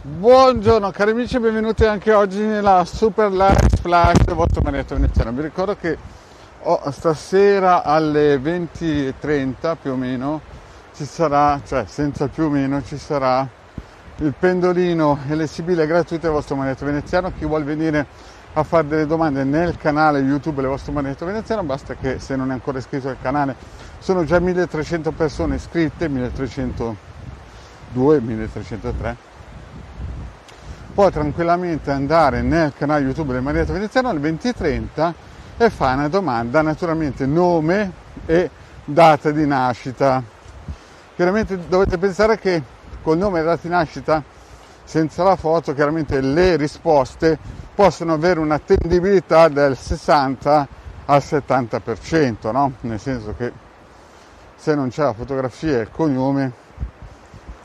Buongiorno cari amici, benvenuti anche oggi nella Super Live Flash del vostro Marietta Veneziano. Vi ricordo che stasera alle 20:30 più o meno ci sarà, cioè senza più o meno, ci sarà il pendolino e le sibille gratuite del vostro Marietta Veneziano. Chi vuol venire a fare delle domande nel canale YouTube del vostro Marietta Veneziano, basta che, se non è ancora iscritto al canale, sono già 1300 persone iscritte, 1302, 1303. Può tranquillamente andare nel canale YouTube del Marietta Veneziano alle 20:30 e fare una domanda, naturalmente nome e data di nascita. Chiaramente dovete pensare che col nome e data di nascita, senza la foto, chiaramente le risposte possono avere un'attendibilità del 60 al 70%, no? Nel senso che se non c'è la fotografia e il cognome,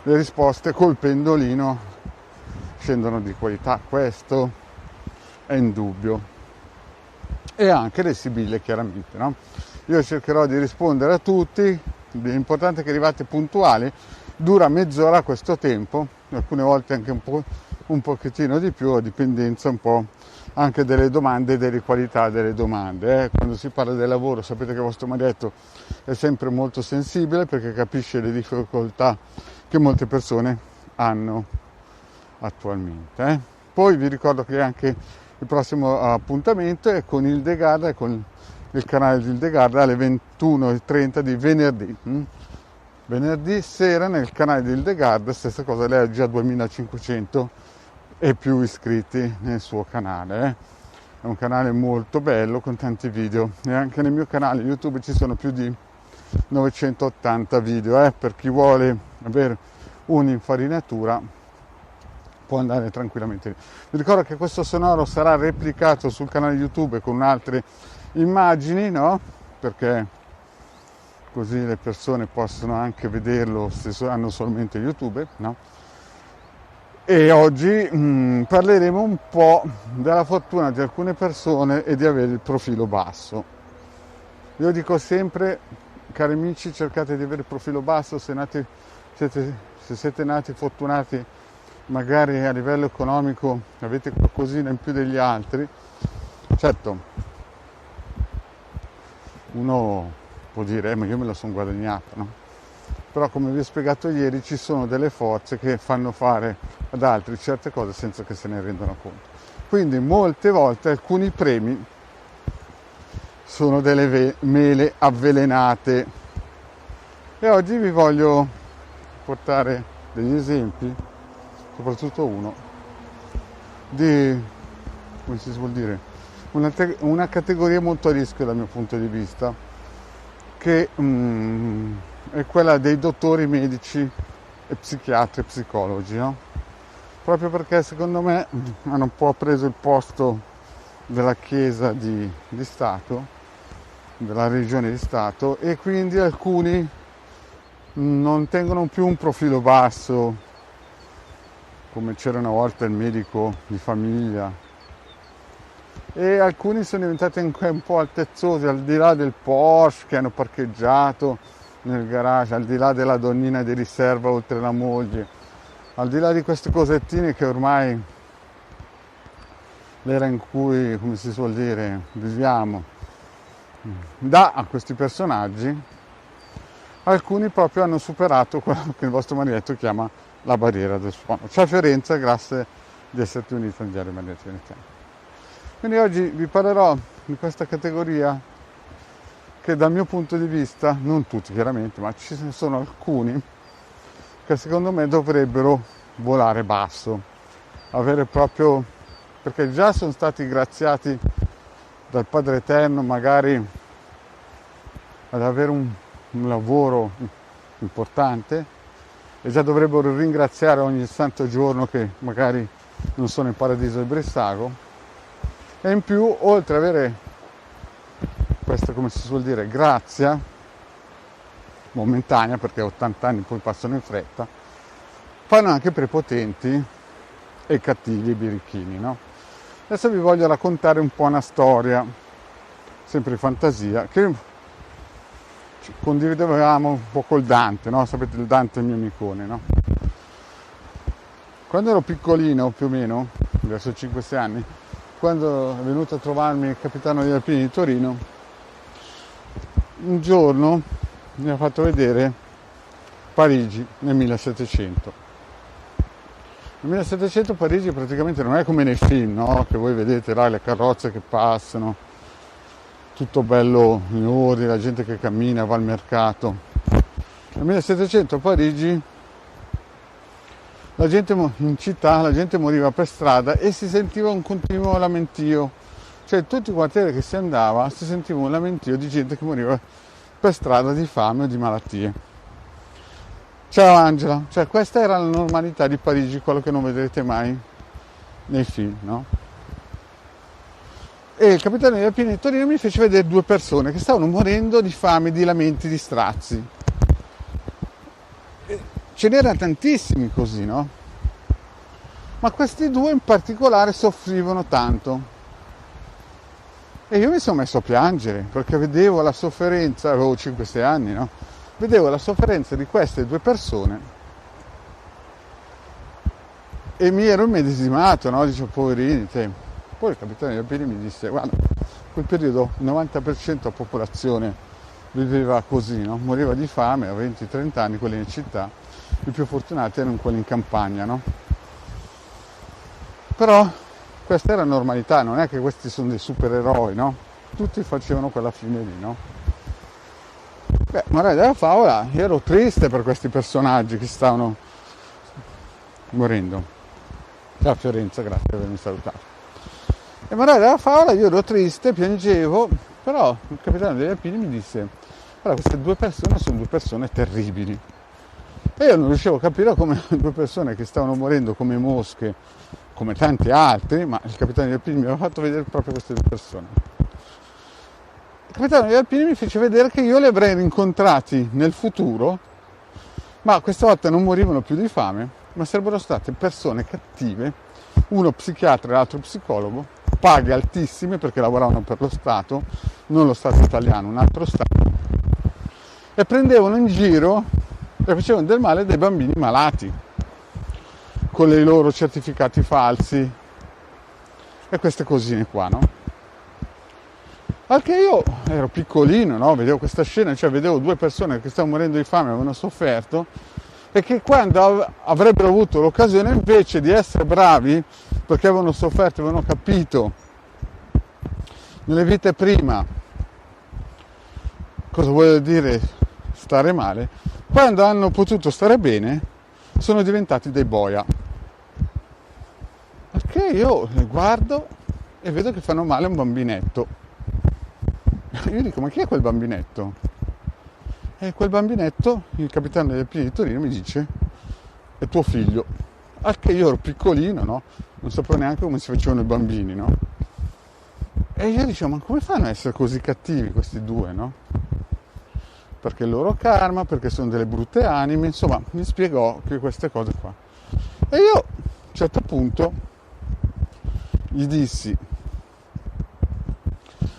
le risposte col pendolino scendono di qualità, questo è indubbio. E anche le sibille, chiaramente, no? Io cercherò di rispondere a tutti, l'importante è che arrivate puntuali, dura mezz'ora questo tempo, alcune volte anche un pochettino di più, a dipendenza un po' anche delle domande e delle qualità delle domande. Quando si parla del lavoro sapete che il vostro marietto è sempre molto sensibile, perché capisce le difficoltà che molte persone hanno attualmente. Poi vi ricordo che anche il prossimo appuntamento è con Hildegarda e con il canale di Hildegarda alle 21:30 di venerdì. Venerdì sera nel canale di Hildegarda, stessa cosa, lei ha già 2500 e più iscritti nel suo canale. È un canale molto bello con tanti video, e anche nel mio canale YouTube ci sono più di 980 video. Per chi vuole avere un'infarinatura può andare tranquillamente lì. Vi ricordo che questo sonoro sarà replicato sul canale YouTube con altre immagini, no? Perché così le persone possono anche vederlo se hanno solamente YouTube, no? E oggi parleremo un po' della fortuna di alcune persone e di avere il profilo basso. Io dico sempre, cari amici, cercate di avere il profilo basso se siete nati fortunati, magari a livello economico avete qualcosina in più degli altri. Certo, uno può dire ma io me la sono guadagnata, no? Però, come vi ho spiegato ieri, ci sono delle forze che fanno fare ad altri certe cose senza che se ne rendano conto. Quindi molte volte alcuni premi sono delle mele avvelenate, e oggi vi voglio portare degli esempi, soprattutto uno di, come si vuol dire, una categoria molto a rischio dal mio punto di vista, che è quella dei dottori medici e psichiatri e psicologi, no? Proprio perché secondo me hanno un po' preso il posto della Chiesa di Stato, della religione di Stato, e quindi alcuni non tengono più un profilo basso come c'era una volta il medico di famiglia, e alcuni sono diventati anche un po' altezzosi, al di là del Porsche che hanno parcheggiato nel garage, al di là della donnina di riserva oltre la moglie, al di là di queste cosettine che ormai l'era in cui, come si suol dire, viviamo dà a questi personaggi, alcuni proprio hanno superato quello che il vostro marietto chiama la barriera del suono. Ciao Fiorenza, grazie di esserti unito al diario Marietta Veneziano. Quindi oggi vi parlerò di questa categoria che dal mio punto di vista, non tutti chiaramente, ma ci sono alcuni che secondo me dovrebbero volare basso, avere proprio, perché già sono stati graziati dal Padre Eterno magari ad avere un lavoro importante, e già dovrebbero ringraziare ogni santo giorno che magari non sono in paradiso di Brissago, e in più, oltre ad avere questa, come si suol dire, grazia momentanea, perché 80 anni poi passano in fretta, fanno anche prepotenti e cattivi e birichini, no? Adesso vi voglio raccontare un po' una storia, sempre di fantasia, che condividevamo un po' col Dante, no? Sapete, il Dante è il mio amicone, no? Quando ero piccolino, più o meno, verso 5-6 anni, quando è venuto a trovarmi il capitano degli Alpini di Torino, un giorno mi ha fatto vedere Parigi nel 1700. Nel 1700 Parigi praticamente non è come nei film, no? Che voi vedete là le carrozze che passano, tutto bello in ordine, la gente che cammina, va al mercato. Nel 1700 a Parigi la gente in città, la gente moriva per strada e si sentiva un continuo lamentio. Cioè in tutti i quartieri che si andava si sentiva un lamentio di gente che moriva per strada di fame o di malattie. Ciao Angela, cioè questa era la normalità di Parigi, quello che non vedrete mai nei film, no? E il capitano degli Alpini di Torino mi fece vedere due persone che stavano morendo di fame, di lamenti, di strazi. E ce n'erano tantissimi così, no? Ma questi due in particolare soffrivano tanto. E io mi sono messo a piangere perché vedevo la sofferenza, avevo 5-6 anni, no? Vedevo la sofferenza di queste due persone e mi ero immedesimato, no? Dicevo, poverini, te. Poi il capitano degli Alpini mi disse, guarda, in quel periodo il 90% della popolazione viveva così, no? Moriva di fame a 20-30 anni, quelli in città, i più fortunati erano quelli in campagna, no? Però questa era normalità, non è che questi sono dei supereroi, no? Tutti facevano quella fine lì, no? Beh, morale della favola, io ero triste per questi personaggi che stavano morendo. Ciao Fiorenza, grazie per avermi salutato. E morale della favola, io ero triste, piangevo, però il capitano degli Alpini mi disse, guarda, queste due persone sono due persone terribili. E io non riuscivo a capire come due persone che stavano morendo come mosche, come tanti altri, ma il capitano degli Alpini mi aveva fatto vedere proprio queste due persone. Il capitano degli Alpini mi fece vedere che io li avrei rincontrati nel futuro, ma questa volta non morivano più di fame, ma sarebbero state persone cattive, uno psichiatra e l'altro psicologo, paghe altissime perché lavoravano per lo Stato, non lo Stato italiano, un altro Stato, e prendevano in giro e facevano del male dei bambini malati, con i loro certificati falsi e queste cosine qua, no? Anche io ero piccolino, no? Vedevo questa scena, cioè vedevo due persone che stavano morendo di fame, avevano sofferto e che quando avrebbero avuto l'occasione, invece di essere bravi perché avevano sofferto, avevano capito nelle vite prima cosa vuol dire stare male, quando hanno potuto stare bene sono diventati dei boia. Perché io li guardo e vedo che fanno male a un bambinetto. Io dico, ma chi è quel bambinetto? E quel bambinetto, il capitano degli Alpini di Torino mi dice, è tuo figlio. Anche io ero piccolino, no? Non sapevo neanche come si facevano i bambini, no? E io dicevo, ma come fanno a essere così cattivi questi due, no? Perché il loro karma, perché sono delle brutte anime, insomma, mi spiegò che queste cose qua. E io, a un certo punto, gli dissi,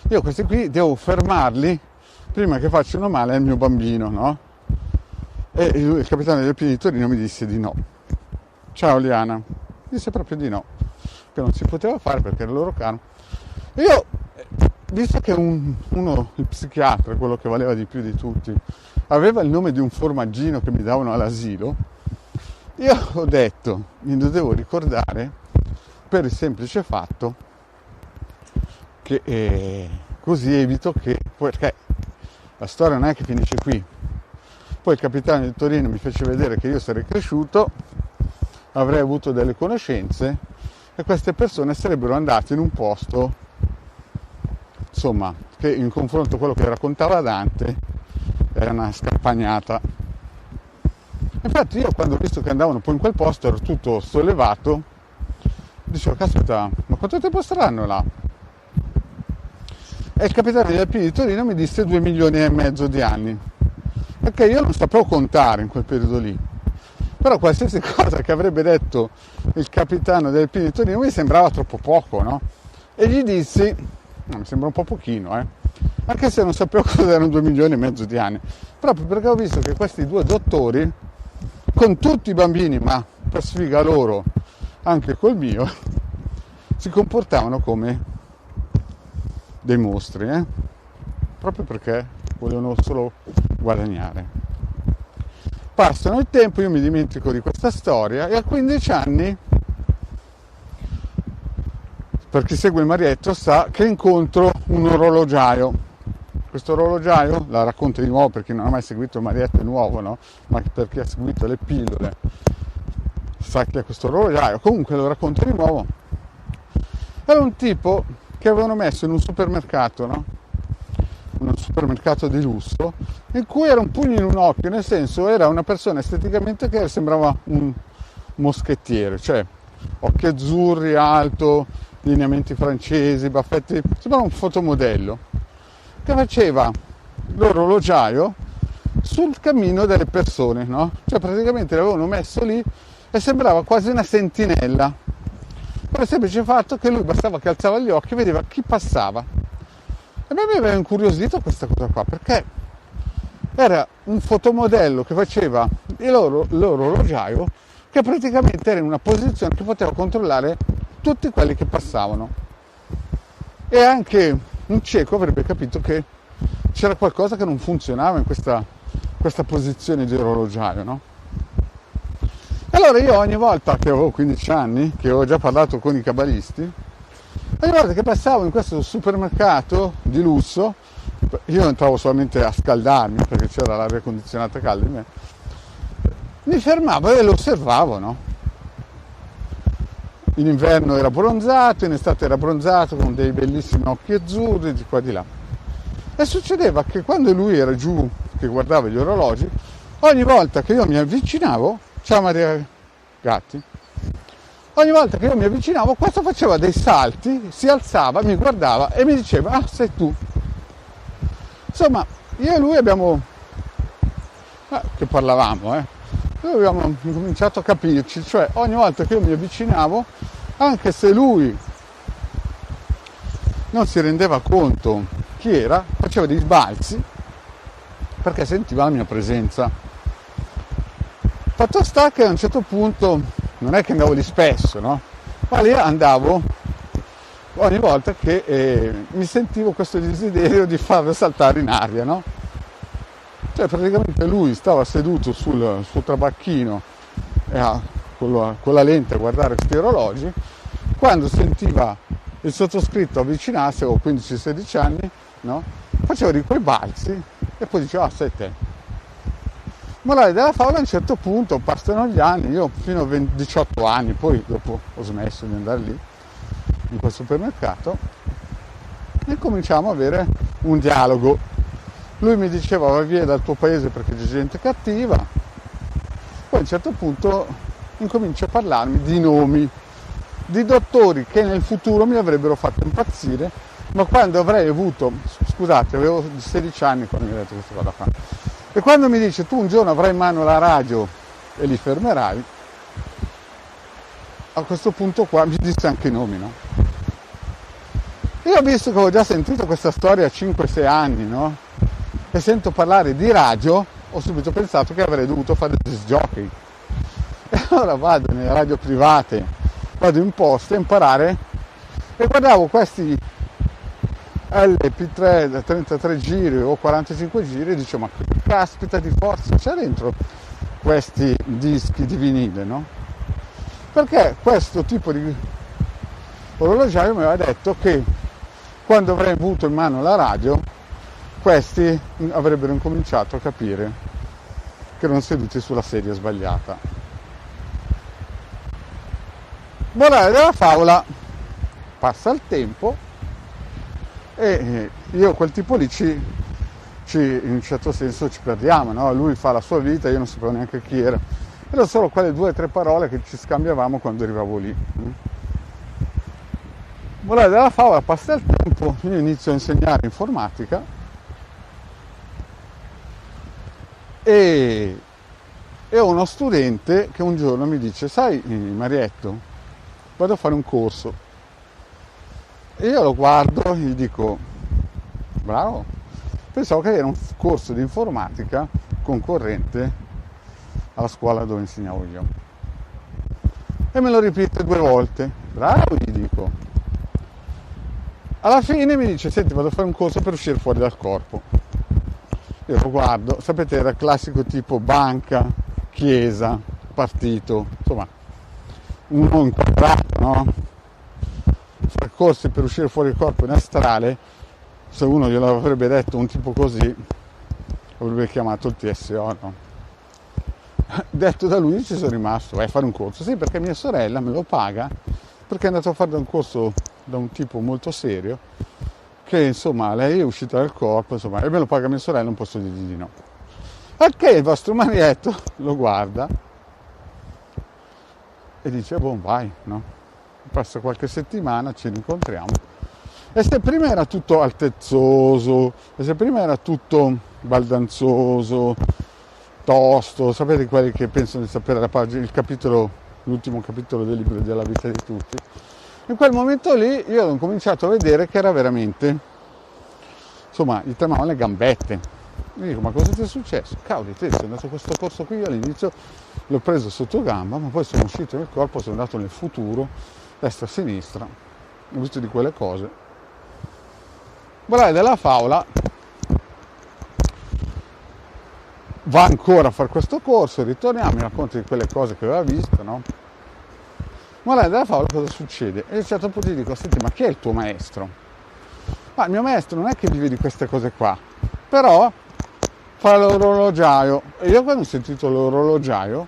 io questi qui devo fermarli prima che facciano male al mio bambino, no? E il capitano degli Alpini di Torino mi disse di no. Ciao Liana, mi disse proprio di no, che non si poteva fare perché era il loro karma. E io, visto che il psichiatra, quello che valeva di più di tutti, aveva il nome di un formaggino che mi davano all'asilo, io ho detto, mi devo ricordare per il semplice fatto che così evito che, perché la storia non è che finisce qui. Poi il capitano di Torino mi fece vedere che io sarei cresciuto, avrei avuto delle conoscenze e queste persone sarebbero andate in un posto, insomma, che in confronto a quello che raccontava Dante era una scampagnata. Infatti io quando ho visto che andavano poi in quel posto ero tutto sollevato, dicevo, caspita, ma quanto tempo saranno là? E il capitano degli Alpini di Torino mi disse 2,5 milioni di anni, perché io non sapevo contare in quel periodo lì, però qualsiasi cosa che avrebbe detto il capitano degli Alpini di Torino mi sembrava troppo poco, no? E gli dissi, no, mi sembra un po' pochino, anche se non sapevo cosa erano 2,5 milioni di anni, proprio perché ho visto che questi due dottori, con tutti i bambini, ma per sfiga loro, anche col mio, si comportavano come dei mostri, proprio perché volevano solo guadagnare. Passano il tempo, io mi dimentico di questa storia e a 15 anni, per chi segue il Marietto sa che incontro un orologiaio. Questo orologiaio, la racconto di nuovo per chi non ha mai seguito il Marietto, è nuovo, no? Ma per chi ha seguito le pillole sa che è questo orologiaio. Comunque lo racconto di nuovo. Era un tipo che avevano messo in un supermercato, no? Un supermercato di lusso, in cui era un pugno in un occhio, nel senso era una persona esteticamente che sembrava un moschettiere, cioè occhi azzurri, alto, lineamenti francesi, baffetti, sembrava un fotomodello che faceva l'orologiaio sul cammino delle persone, no? Cioè praticamente l'avevano messo lì e sembrava quasi una sentinella, per il semplice fatto che lui bastava che alzava gli occhi e vedeva chi passava. E mi aveva incuriosito questa cosa qua, perché era un fotomodello che faceva l'orologiaio, che praticamente era in una posizione che poteva controllare tutti quelli che passavano. E anche un cieco avrebbe capito che c'era qualcosa che non funzionava in questa posizione di orologiaio, no? Allora io ogni volta che avevo 15 anni, che ho già parlato con i cabalisti, ogni volta che passavo in questo supermercato di lusso, io entravo solamente a scaldarmi perché c'era l'aria condizionata calda in me, mi fermavo e lo osservavo, no? In inverno era bronzato, in estate era bronzato con dei bellissimi occhi azzurri di qua e di là. E succedeva che quando lui era giù, che guardava gli orologi, ogni volta che io mi avvicinavo, ciao Maria Gatti, ogni volta che io mi avvicinavo, questo faceva dei salti, si alzava, mi guardava e mi diceva, ah, sei tu. Insomma, io e lui abbiamo, che parlavamo, noi abbiamo cominciato a capirci, cioè ogni volta che io mi avvicinavo, anche se lui non si rendeva conto chi era, faceva dei sbalzi perché sentiva la mia presenza. Fatto sta che a un certo punto, non è che andavo lì spesso, no? Ma lì andavo ogni volta che mi sentivo questo desiderio di farlo saltare in aria, no? Cioè praticamente lui stava seduto sul suo tabacchino con la lente a guardare questi orologi, quando sentiva il sottoscritto avvicinarsi, avevo 15-16 anni, no? Faceva di quei balzi e poi diceva, ah, sei te. Morale della favola, a un certo punto passano gli anni, io fino a 18 anni, poi dopo ho smesso di andare lì, in quel supermercato, e cominciamo ad avere un dialogo. Lui mi diceva, vai via dal tuo paese perché c'è gente cattiva. Poi a un certo punto incomincia a parlarmi di nomi, di dottori che nel futuro mi avrebbero fatto impazzire, ma quando avrei avuto, scusate, avevo 16 anni quando mi ha detto questa cosa qua, e quando mi dice, tu un giorno avrai in mano la radio e li fermerai, a questo punto qua mi disse anche i nomi, no? Io ho visto che avevo già sentito questa storia a 5-6 anni, no? E sento parlare di radio, ho subito pensato che avrei dovuto fare disc jockey. E allora vado nelle radio private, vado in posta a imparare e guardavo questi LP3 da 33 giri o 45 giri e dicevo, ma che caspita di forza c'è dentro questi dischi di vinile, no? Perché questo tipo di orologiaio mi aveva detto che quando avrei avuto in mano la radio, questi avrebbero incominciato a capire che erano seduti sulla sedia sbagliata. Morale della favola, passa il tempo e io quel tipo lì in un certo senso ci perdiamo, no? Lui fa la sua vita, io non sapevo neanche chi era. Erano solo quelle 2 o 3 parole che ci scambiavamo quando arrivavo lì. Morale della favola, passa il tempo, io inizio a insegnare informatica e ho uno studente che un giorno mi dice, sai Marietto, vado a fare un corso. E io lo guardo e gli dico, bravo, pensavo che era un corso di informatica concorrente alla scuola dove insegnavo io. e me lo ripete 2 volte. Bravo, gli dico. Alla fine mi dice: senti, vado a fare un corso per uscire fuori dal corpo. Io lo guardo, sapete, era classico tipo banca, chiesa, partito, insomma, uno inquadrato, no? Fare corsi per uscire fuori dal corpo in astrale, se uno glielo avrebbe detto un tipo così, avrebbe chiamato il TSO, no? Detto da lui ci sono rimasto: vai a fare un corso? Sì, perché mia sorella me lo paga, perché è andato a fare un corso da un tipo molto serio, che insomma lei è uscita dal corpo, insomma, e me lo paga mia sorella, non posso dirgli di no. Perché il vostro marietto lo guarda e dice: boh, vai, no? Passa qualche settimana, ci rincontriamo. E se prima era tutto altezzoso, e se prima era tutto baldanzoso, tosto, sapete, quelli che pensano di sapere la pagina, l'ultimo capitolo del libro della vita di tutti, in quel momento lì io ho cominciato a vedere che era veramente, insomma, gli tremavano le gambette. Mi dico: ma cosa ti è successo? Cavoli, te sei andato a questo corso qui, all'inizio l'ho preso sotto gamba, ma poi sono uscito nel corpo, sono andato nel futuro, destra e sinistra, ho visto di quelle cose. Morale della favola: va ancora a fare questo corso, ritorniamo, mi racconta di quelle cose che aveva visto, no? Morale della favola: cosa succede? E a un certo punto gli dico: senti, ma chi è il tuo maestro? Ma il mio maestro non è che vive di queste cose qua, però fa l'orologiaio. E io, quando ho sentito l'orologiaio, ho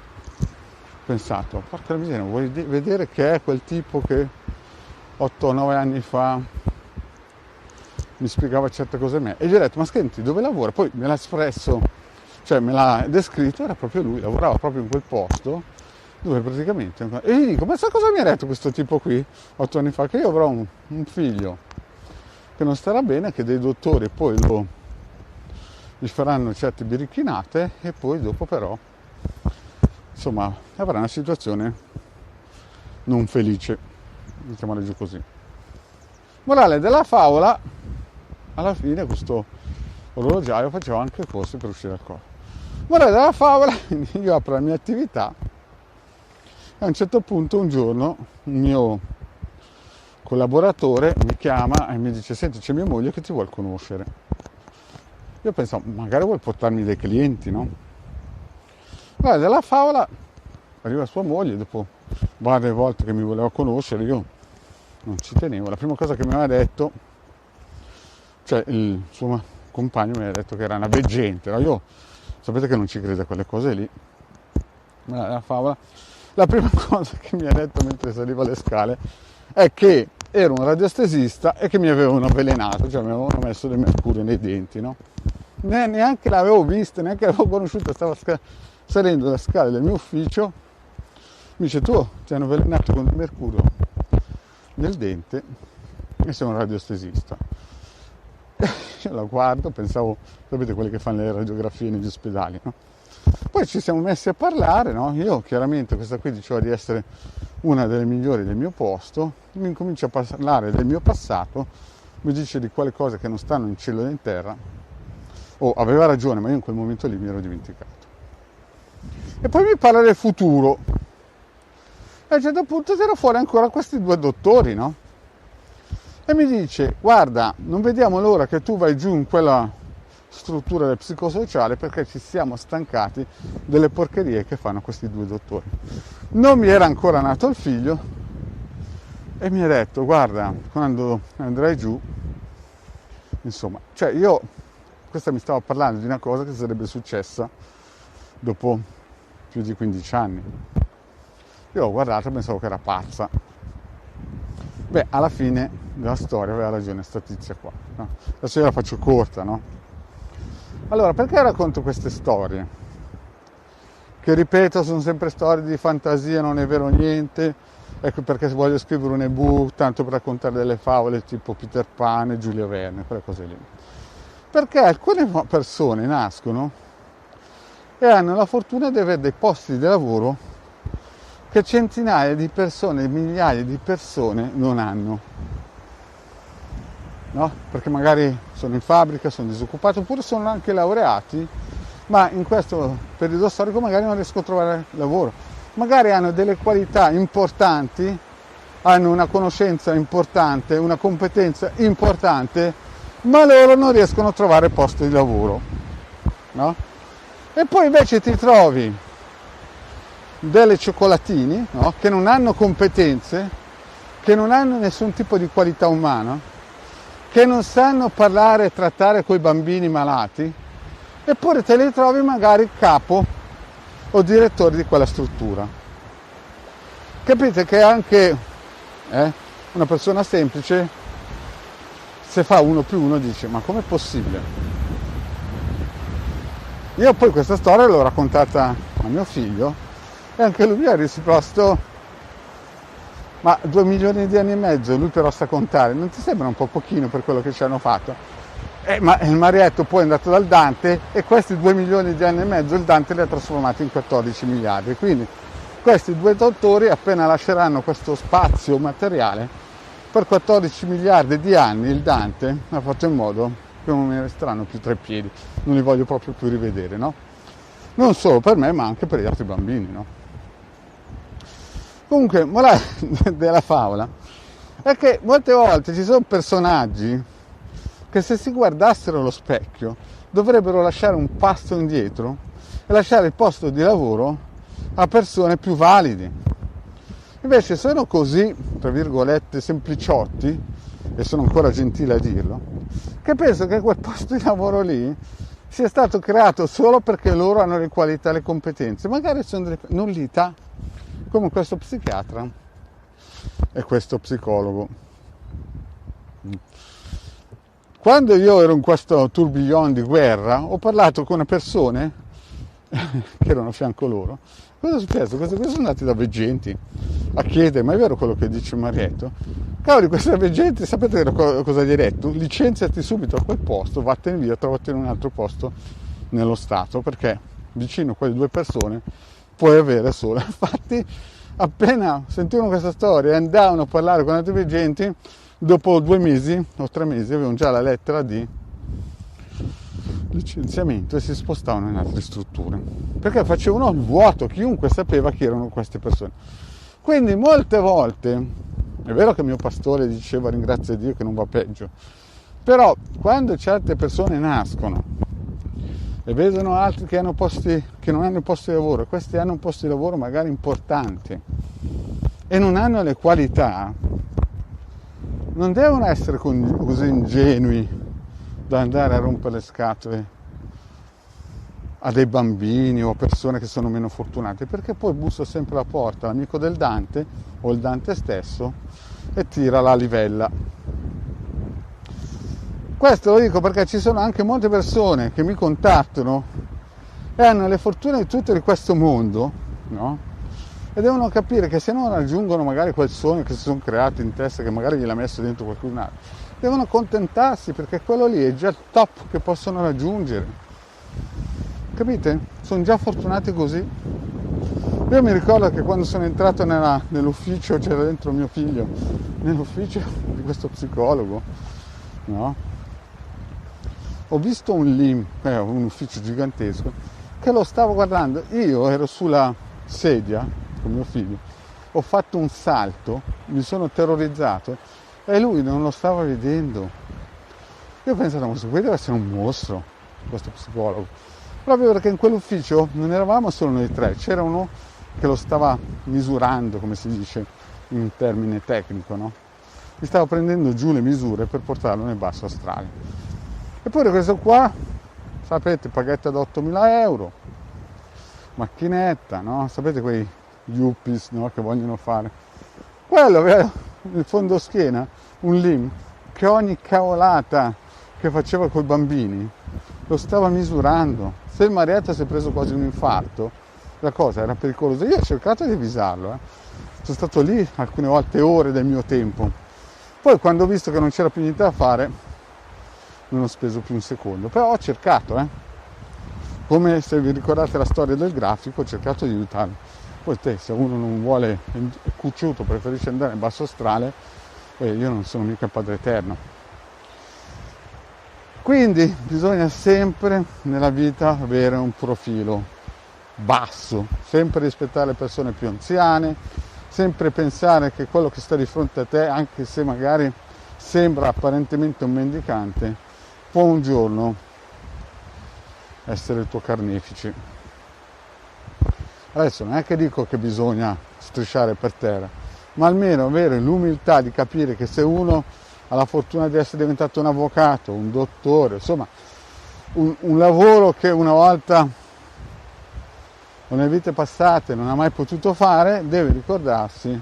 pensato: porca miseria, vuoi vedere che è quel tipo che 8-9 anni fa mi spiegava certe cose a me? E gli ho detto: ma senti, dove lavora? Poi me l'ha espresso, cioè me l'ha descritto, era proprio lui, lavorava proprio in quel posto dove praticamente... E gli dico: ma sai cosa mi ha detto questo tipo qui 8 anni fa? Che io avrò un figlio che non starà bene, che dei dottori poi gli faranno certe birichinate e poi dopo però, insomma, avrà una situazione non felice, mettiamola giù così. Morale della favola: alla fine questo orologiaio faceva anche corsi per uscire dal corpo. Morale della favola: io apro la mia attività e a un certo punto un giorno un mio collaboratore mi chiama e mi dice: senti, c'è mia moglie che ti vuol conoscere. Io penso: magari vuol portarmi dei clienti, no? Morale della favola: arriva sua moglie, dopo varie volte che mi voleva conoscere, io non ci tenevo. La prima cosa che mi aveva detto, cioè il suo compagno mi aveva detto che era una veggente, no? Io sapete che non ci credo a quelle cose lì. La favola, la prima cosa che mi ha detto mentre saliva le scale è che ero un radiestesista e che mi avevano avvelenato, cioè mi avevano messo del mercurio nei denti, no? Neanche l'avevo vista, neanche l'avevo conosciuta, stavo salendo le scale del mio ufficio, mi dice: tu ti hanno avvelenato con del mercurio nel dente e sei un radiestesista. Io la guardo, pensavo, sapete, quelli che fanno le radiografie negli ospedali, no? Poi ci siamo messi a parlare, no? Io chiaramente, questa qui diceva di essere una delle migliori del mio posto, mi incomincia a parlare del mio passato, mi dice di quelle cose che non stanno in cielo e in terra. Aveva ragione, ma io in quel momento lì mi ero dimenticato. E poi mi parla del futuro. E a un certo punto c'erano fuori ancora questi 2 dottori, no? E mi dice: guarda, non vediamo l'ora che tu vai giù in quella struttura del psicosociale, perché ci siamo stancati delle porcherie che fanno questi 2 dottori. Non mi era ancora nato il figlio e mi ha detto: guarda, quando andrai giù, insomma, cioè io, questa mi stava parlando di una cosa che sarebbe successa dopo più di 15 anni. Io l'ho guardata e pensavo che era pazza. Beh, alla fine della storia aveva ragione sta tizia qua, no? Adesso io la faccio corta, no? Allora, perché racconto queste storie? Che, ripeto, sono sempre storie di fantasia, non è vero niente. Ecco perché voglio scrivere un ebook tanto per raccontare delle favole tipo Peter Pan e Giulio Verne, quelle cose lì. Perché alcune persone nascono e hanno la fortuna di avere dei posti di lavoro che centinaia di persone, migliaia di persone non hanno, no? Perché magari sono in fabbrica, sono disoccupati, oppure sono anche laureati, ma in questo periodo storico magari non riesco a trovare lavoro, magari hanno delle qualità importanti, hanno una conoscenza importante, una competenza importante, ma loro non riescono a trovare posto di lavoro, no? E poi invece ti trovi delle cioccolatini, no? Che non hanno competenze, che non hanno nessun tipo di qualità umana, che non sanno parlare e trattare coi bambini malati, eppure te li trovi magari capo o direttore di quella struttura. Capite che anche una persona semplice, se fa 1 più 1, dice: ma com'è possibile? Io poi questa storia l'ho raccontata a mio figlio e anche lui ha risposto: ma 2 milioni di anni e mezzo, lui però sa contare, non ti sembra un po' pochino per quello che ci hanno fatto? Ma il Marietto poi è andato dal Dante e questi 2 milioni di anni e mezzo il Dante li ha trasformati in 14 miliardi, quindi questi 2 dottori appena lasceranno questo spazio materiale, per 14 miliardi di anni il Dante ha fatto in modo che non mi resteranno più 3 piedi, non li voglio proprio più rivedere, no? Non solo per me ma anche per gli altri bambini, no? Comunque, morale della favola è che molte volte ci sono personaggi che se si guardassero allo specchio dovrebbero lasciare un passo indietro e lasciare il posto di lavoro a persone più valide. Invece sono così, tra virgolette, sempliciotti, e sono ancora gentile a dirlo, che penso che quel posto di lavoro lì sia stato creato solo perché loro hanno le qualità e le competenze, magari sono delle nullità, come questo psichiatra e questo psicologo. Quando io ero in questo tourbillon di guerra, ho parlato con persone che erano a fianco loro. Cosa è successo? Questi sono andati da veggenti a chiedere: ma è vero quello che dice Marietto? Cavoli, questi veggenti, sapete cosa gli ha detto? Licenziati subito a quel posto, vattene via, trovati in un altro posto nello Stato, perché vicino a quelle 2 persone puoi avere solo. Infatti, appena sentivano questa storia e andavano a parlare con altri veggenti, dopo 2 mesi o 3 mesi avevano già la lettera di licenziamento e si spostavano in altre strutture, perché facevano il vuoto, chiunque sapeva chi erano queste persone. Quindi molte volte è vero che mio pastore diceva: ringrazia Dio che non va peggio, però quando certe persone nascono e vedono altri che non hanno posti di lavoro, e questi hanno un posto di lavoro magari importante e non hanno le qualità, non devono essere così ingenui da andare a rompere le scatole a dei bambini o a persone che sono meno fortunate, perché poi bussa sempre alla porta l'amico del Dante o il Dante stesso e tira la livella. Questo lo dico perché ci sono anche molte persone che mi contattano e hanno le fortune di tutto di questo mondo, no? E devono capire che se non raggiungono magari quel sogno che si sono creati in testa, che magari gliel'ha messo dentro qualcun altro, devono accontentarsi, perché quello lì è già il top che possono raggiungere. Capite? Sono già fortunati così. Io mi ricordo che quando sono entrato nell'ufficio, c'era dentro mio figlio, nell'ufficio di questo psicologo, no? Ho visto un LIM, un ufficio gigantesco, che lo stavo guardando. Io ero sulla sedia con mio figlio, ho fatto un salto, mi sono terrorizzato e lui non lo stava vedendo. Io ho pensato: ma questo qui deve essere un mostro, questo psicologo, proprio perché in quell'ufficio non eravamo solo noi 3, c'era uno che lo stava misurando, come si dice in termine tecnico, no? Gli stava prendendo giù le misure per portarlo nel basso astrale. Eppure questo qua, sapete, paghetta da 8.000 euro, macchinetta, no? Sapete quei yuppies, no? Che vogliono fare. Quello aveva nel fondoschiena un LIM che ogni cavolata che faceva coi bambini lo stava misurando. Se il Marietta si è preso quasi un infarto, la cosa era pericolosa. Io ho cercato di avvisarlo, sono stato lì alcune volte, ore del mio tempo. Poi quando ho visto che non c'era più niente da fare, non ho speso più un secondo, però ho cercato, come se vi ricordate la storia del grafico, ho cercato di aiutarlo. Poi se uno non vuole, è cucciuto, preferisce andare in basso astrale, io non sono mica Padre Eterno. Quindi bisogna sempre nella vita avere un profilo basso, sempre rispettare le persone più anziane, sempre pensare che quello che sta di fronte a te, anche se magari sembra apparentemente un mendicante, può un giorno essere il tuo carnefice. Adesso non è che dico che bisogna strisciare per terra, ma almeno avere l'umiltà di capire che se uno ha la fortuna di essere diventato un avvocato, un dottore, insomma un lavoro che una volta o nelle vite passate non ha mai potuto fare, deve ricordarsi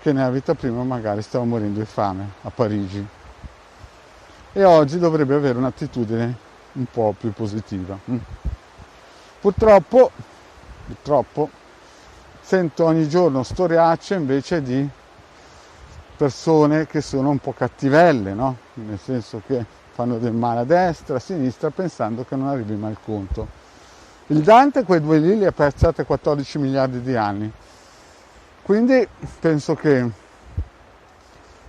che nella vita prima magari stava morendo di fame a Parigi e oggi dovrebbe avere un'attitudine un po' più positiva. Purtroppo sento ogni giorno storiacce invece di persone che sono un po' cattivelle, no? Nel senso che fanno del male a destra, a sinistra, pensando che non arrivi mai il conto. Il Dante quei due lì li ha piazzati 14 miliardi di anni. Quindi penso che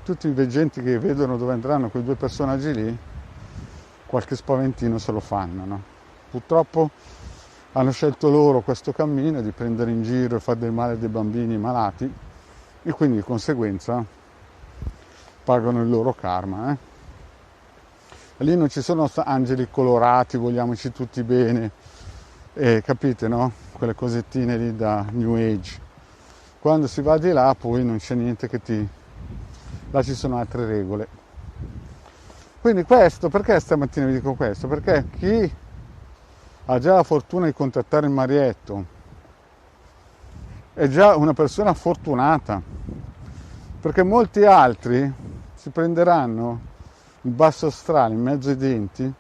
tutti i veggenti che vedono dove andranno quei due personaggi lì, qualche spaventino se lo fanno, no? Purtroppo hanno scelto loro questo cammino di prendere in giro e fare del male dei bambini malati e quindi di conseguenza pagano il loro karma. E lì non ci sono angeli colorati, vogliamoci tutti bene, capite, no? Quelle cosettine lì da New Age. Quando si va di là poi non c'è niente che là ci sono altre regole. Quindi questo, perché stamattina vi dico questo? Perché chi ha già la fortuna di contattare il Marietto è già una persona fortunata, perché molti altri si prenderanno il basso astrale in mezzo ai denti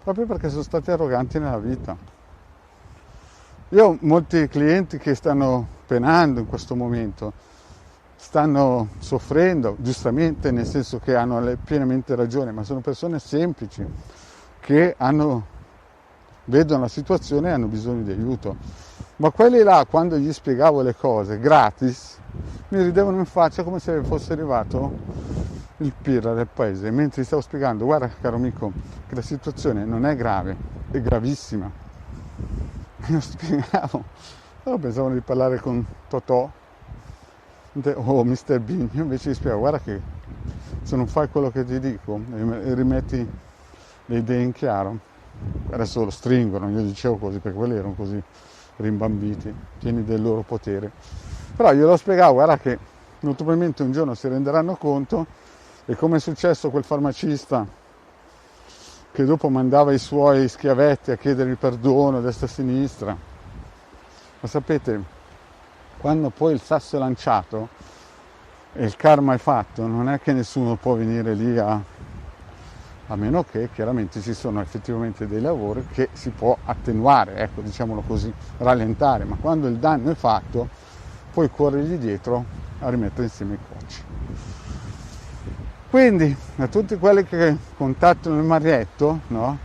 proprio perché sono stati arroganti nella vita. Io ho molti clienti che stanno penando in questo momento, stanno soffrendo, giustamente, nel senso che hanno pienamente ragione, ma sono persone semplici che vedono la situazione e hanno bisogno di aiuto. Ma quelli là, quando gli spiegavo le cose gratis, mi ridevano in faccia come se fosse arrivato il pirla del paese, mentre gli stavo spiegando: guarda caro amico, che la situazione non è grave, è gravissima. E lo spiegavo. Allora pensavano di parlare con Totò o Mr. Bean. Io invece gli spiego: guarda che se non fai quello che ti dico e rimetti le idee in chiaro, adesso lo stringono, io dicevo così perché quelli erano così rimbambiti, pieni del loro potere, però io lo spiegavo: guarda che molto probabilmente un giorno si renderanno conto, e come è successo a quel farmacista che dopo mandava i suoi schiavetti a chiedere perdono a destra e a sinistra, ma sapete, quando poi il sasso è lanciato e il karma è fatto, non è che nessuno può venire lì a meno che chiaramente ci sono effettivamente dei lavori che si può attenuare, ecco, diciamolo così, rallentare, ma quando il danno è fatto poi corrergli dietro a rimettere insieme i cocci. Quindi a tutti quelli che contattano il Marietto, no?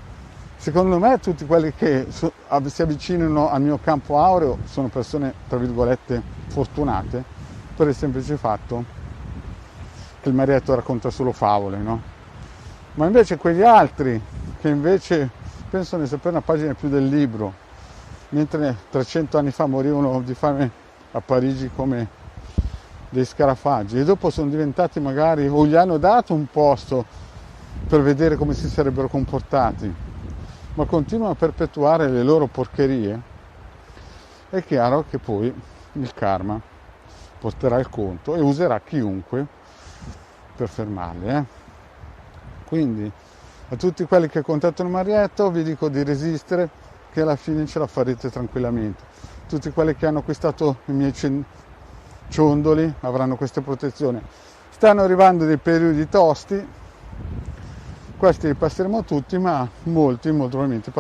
Secondo me tutti quelli che si avvicinano al mio campo aureo sono persone, tra virgolette, fortunate, per il semplice fatto che il Marietto racconta solo favole, no? Ma invece quegli altri che invece pensano di sapere una pagina più del libro, mentre 300 anni fa morivano di fame a Parigi come dei scarafaggi e dopo sono diventati magari, o gli hanno dato un posto per vedere come si sarebbero comportati, ma continuano a perpetuare le loro porcherie, è chiaro che poi il karma porterà il conto e userà chiunque per fermarli. Quindi a tutti quelli che contattano Marietto vi dico di resistere, che alla fine ce la farete tranquillamente. Tutti quelli che hanno acquistato i miei ciondoli avranno queste protezioni. Stanno arrivando dei periodi tosti, questi li passeremo tutti, ma molti molto probabilmente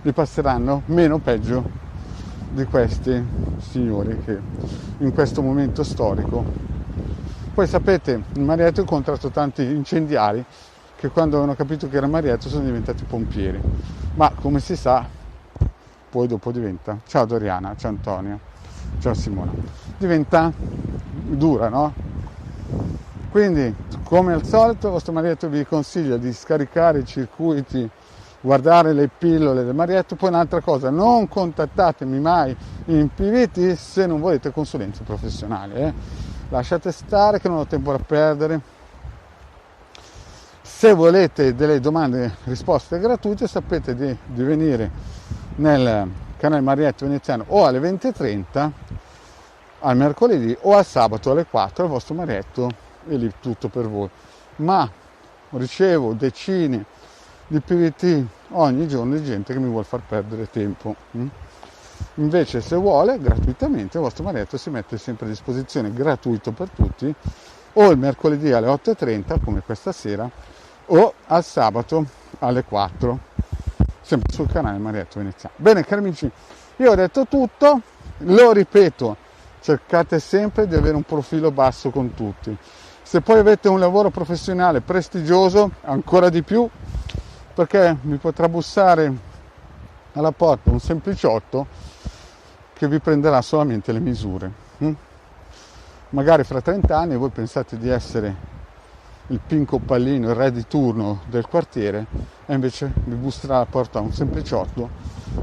li passeranno meno peggio di questi signori che in questo momento storico. Poi sapete, il Marietto ha incontrato tanti incendiari che quando avevano capito che era Marietto sono diventati pompieri, ma come si sa poi dopo diventa, ciao Doriana, ciao Antonio, ciao Simona, diventa dura, no? Quindi come al solito il vostro Marietto vi consiglia di scaricare i circuiti guardare le pillole del Marietto. Poi un'altra cosa, non contattatemi mai in PVT se non volete consulenze professionali, lasciate stare che non ho tempo da perdere. Se volete delle domande e risposte gratuite, sapete di venire nel canale Marietto Veneziano o alle 20:30 al mercoledì o al sabato alle 4 al vostro Marietto, e lì tutto per voi. Ma ricevo decine di PVT ogni giorno di gente che mi vuole far perdere tempo. Invece, se vuole, gratuitamente il vostro Marietto si mette sempre a disposizione, gratuito per tutti, o il mercoledì alle 8:30 come questa sera, o al sabato alle 4, sempre sul canale Marietto Veneziano. Bene cari amici, io ho detto tutto, lo ripeto, cercate sempre di avere un profilo basso con tutti. Se poi avete un lavoro professionale prestigioso, ancora di più, perché mi potrà bussare alla porta un sempliciotto che vi prenderà solamente le misure. Magari fra 30 anni voi pensate di essere il Pinco Pallino, il re di turno del quartiere, e invece vi busserà alla porta un sempliciotto,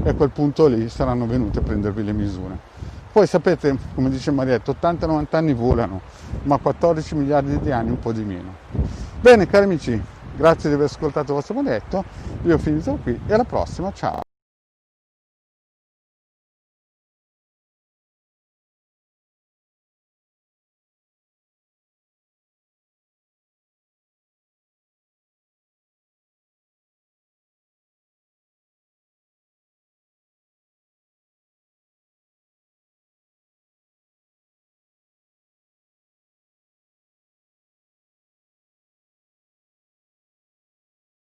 e a quel punto lì saranno venuti a prendervi le misure. Poi sapete, come dice Marietto, 80-90 anni volano, ma 14 miliardi di anni un po' di meno. Bene cari amici, grazie di aver ascoltato il vostro Marietto, io ho finito qui e alla prossima, ciao!